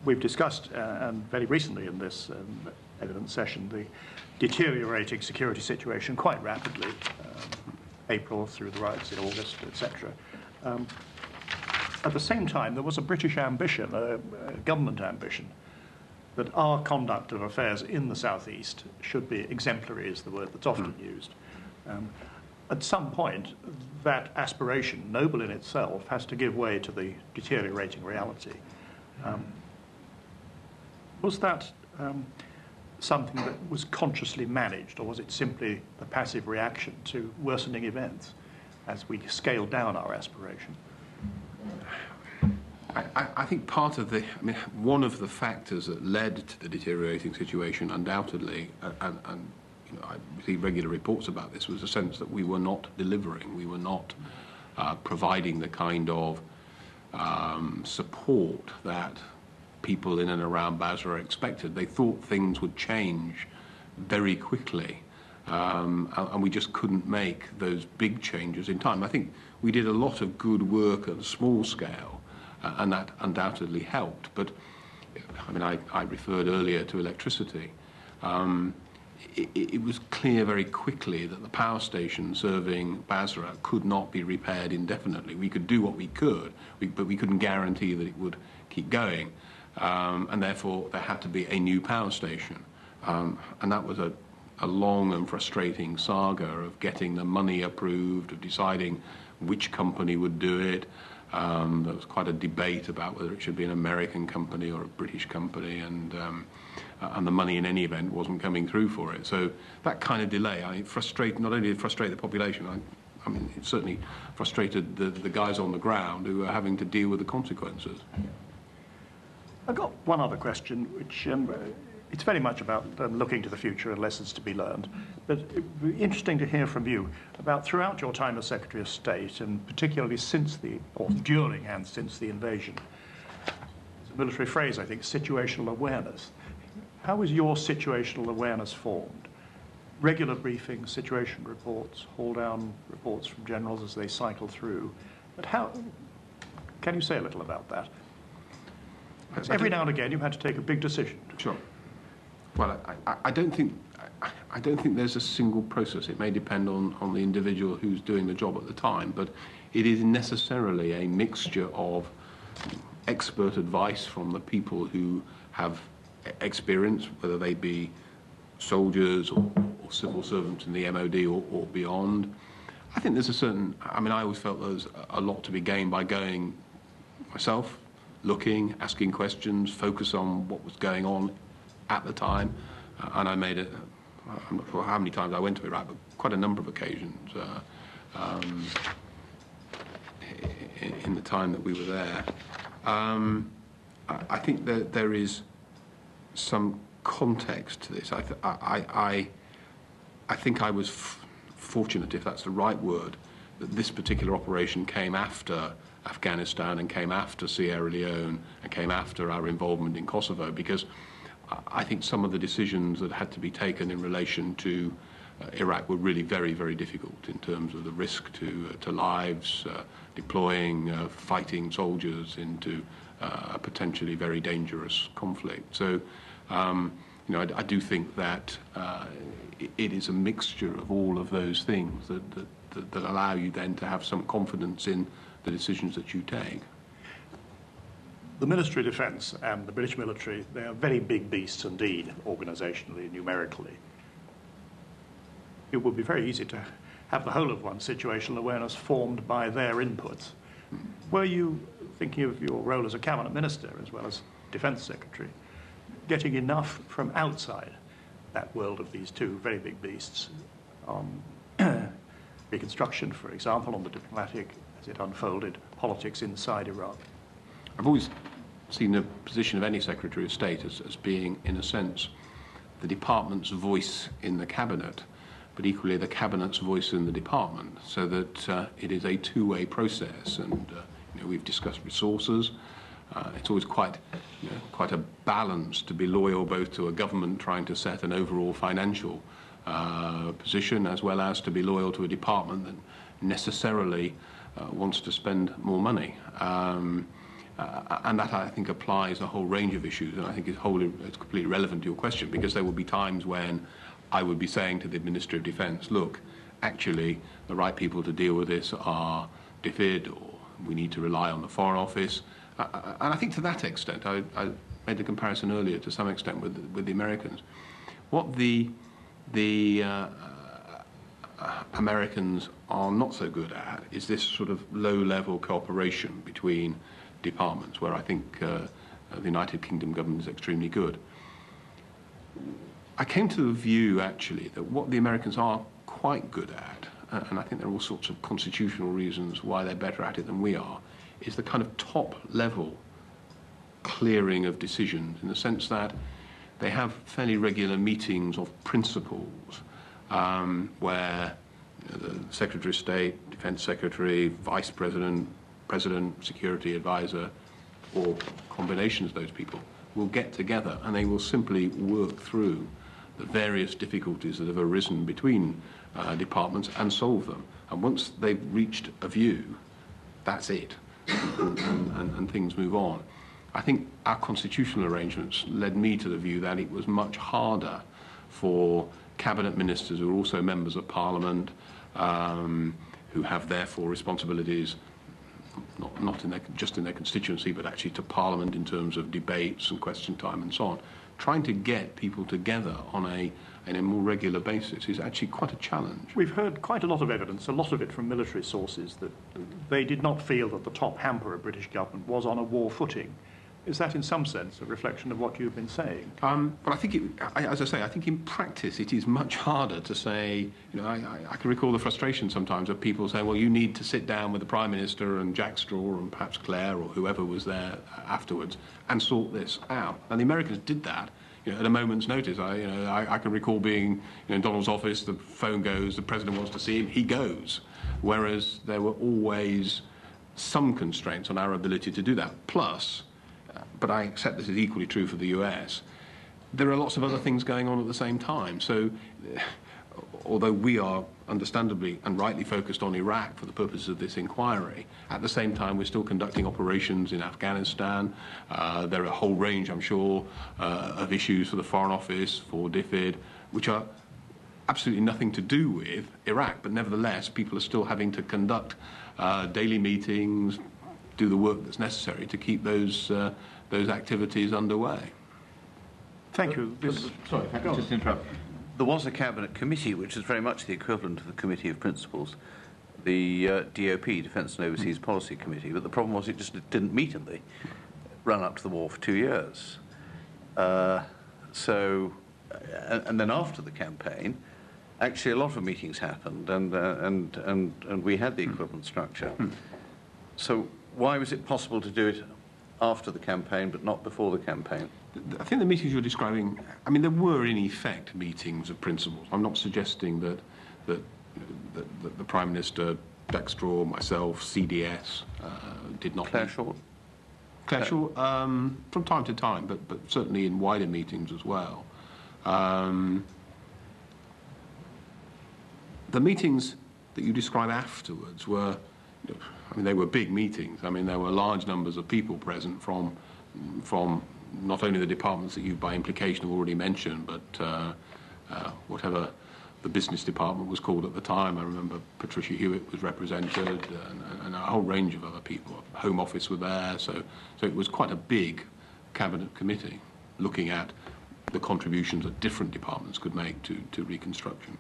we've discussed, and very recently in this evidence session, the deteriorating security situation quite rapidly, April through the riots in August, etc. At the same time, there was a British ambition, a government ambition, that our conduct of affairs in the southeast should be exemplary, is the word that's often used. At some point, that aspiration, noble in itself, has to give way to the deteriorating reality. Was that something that was consciously managed, or was it simply the passive reaction to worsening events as we scaled down our aspiration? I think part of one of the factors that led to the deteriorating situation, undoubtedly, and I received regular reports about this, was a sense that we were not delivering, we were not providing the kind of support that people in and around Basra expected. They thought things would change very quickly, and we just couldn't make those big changes in time. I think we did a lot of good work at a small scale, and that undoubtedly helped. But I referred earlier to electricity. It was clear very quickly that the power station serving Basra could not be repaired indefinitely. We could do what we could, but we couldn't guarantee that it would keep going. And therefore, there had to be a new power station. And that was a long and frustrating saga of getting the money approved, of deciding which company would do it. There was quite a debate about whether it should be an American company or a British company, and the money in any event wasn't coming through for it. So that kind of delay, not only did it frustrate the population, it certainly frustrated the guys on the ground who were having to deal with the consequences. I've got one other question, which it's very much about looking to the future and lessons to be learned. But it'd be interesting to hear from you about, throughout your time as Secretary of State, and particularly during and since the invasion, it's a military phrase, I think, situational awareness. How was your situational awareness formed? Regular briefings, situation reports, haul-down reports from generals as they cycle through. But how, can you say a little about that? Every now and again, you had to take a big decision. Sure. Well, I don't think there's a single process. It may depend on the individual who's doing the job at the time, but it is necessarily a mixture of expert advice from the people who have experience, whether they be soldiers or civil servants in the MOD or beyond. I think there's a certain, I always felt there was a lot to be gained by going myself, looking, asking questions, focus on what was going on at the time. And I made it, I'm not sure how many times I went to Iraq, but quite a number of occasions in the time that we were there. I think that there is some context to this. I think I was fortunate, if that's the right word, that this particular operation came after Afghanistan and came after Sierra Leone and came after our involvement in Kosovo, because I think some of the decisions that had to be taken in relation to Iraq were really very, very difficult in terms of the risk to lives, deploying fighting soldiers into a potentially very dangerous conflict. So, I do think that it is a mixture of all of those things that allow you then to have some confidence in the decisions that you take. The Ministry of Defence and the British military, they are very big beasts indeed, organisationally, numerically. It would be very easy to have the whole of one's situational awareness formed by their inputs. Were you, thinking of your role as a cabinet minister as well as Defence Secretary, getting enough from outside that world of these two very big beasts on reconstruction, for example, on the diplomatic, as it unfolded, politics inside Iraq? I've always seen the position of any Secretary of State as being, in a sense, the department's voice in the cabinet, but equally the cabinet's voice in the department, so that it is a two-way process. And we've discussed resources. It's always quite a balance to be loyal both to a government trying to set an overall financial position, as well as to be loyal to a department that necessarily wants to spend more money. And that, I think, applies a whole range of issues, and I think it's completely relevant to your question, because there will be times when I would be saying to the Ministry of Defence, look, actually, the right people to deal with this are DFID, or we need to rely on the Foreign Office. And I think to that extent, I made the comparison earlier to some extent with the Americans. What the Americans are not so good at is this sort of low-level cooperation between departments, where I think the United Kingdom government is extremely good. I came to the view, actually, that what the Americans are quite good at, and I think there are all sorts of constitutional reasons why they're better at it than we are, is the kind of top-level clearing of decisions, in the sense that they have fairly regular meetings of principals where the Secretary of State, Defence Secretary, Vice President, President, Security Advisor, or combinations of those people will get together and they will simply work through the various difficulties that have arisen between departments and solve them. And once they've reached a view, that's it, and things move on. I think our constitutional arrangements led me to the view that it was much harder for cabinet ministers who are also members of Parliament, who have therefore responsibilities not just in their constituency, but actually to Parliament in terms of debates and question time and so on. Trying to get people together on a more regular basis is actually quite a challenge. We've heard quite a lot of evidence, a lot of it from military sources, that they did not feel that the top hamper of British government was on a war footing. Is that in some sense a reflection of what you've been saying? But I think, as I say, I think in practice it is much harder to say, I can recall the frustration sometimes of people saying, well, you need to sit down with the Prime Minister and Jack Straw and perhaps Clare or whoever was there afterwards and sort this out. And the Americans did that at a moment's notice. I can recall being in Donald's office, the phone goes, the President wants to see him, he goes. Whereas there were always some constraints on our ability to do that. Plus, but I accept this is equally true for the US, there are lots of other things going on at the same time. So although we are understandably and rightly focused on Iraq for the purposes of this inquiry, at the same time we're still conducting operations in Afghanistan. There are a whole range, I'm sure, of issues for the Foreign Office, for DFID, which are absolutely nothing to do with Iraq, but nevertheless people are still having to conduct daily meetings, do the work that's necessary to keep those activities underway. Thank you. Sorry, if I could just interrupt. There was a cabinet committee which is very much the equivalent of the Committee of Principals, the DOP, Defence and Overseas Policy Committee, but the problem was it just didn't meet in the run up to the war for 2 years. And then after the campaign, actually a lot of meetings happened, and we had the equivalent structure. So why was it possible to do it after the campaign but not before the campaign? I think the meetings you're describing, I mean, there were in effect meetings of principals. I'm not suggesting that the Prime Minister, Jack Straw, myself, CDS did not. Clare Short? Clare Short, from time to time, but certainly in wider meetings as well. The meetings that you describe afterwards were, I mean, they were big meetings. I mean, there were large numbers of people present from not only the departments that you, by implication, have already mentioned, but whatever the business department was called at the time. I remember Patricia Hewitt was represented, and a whole range of other people. Home Office were there, so it was quite a big cabinet committee looking at the contributions that different departments could make to reconstruction.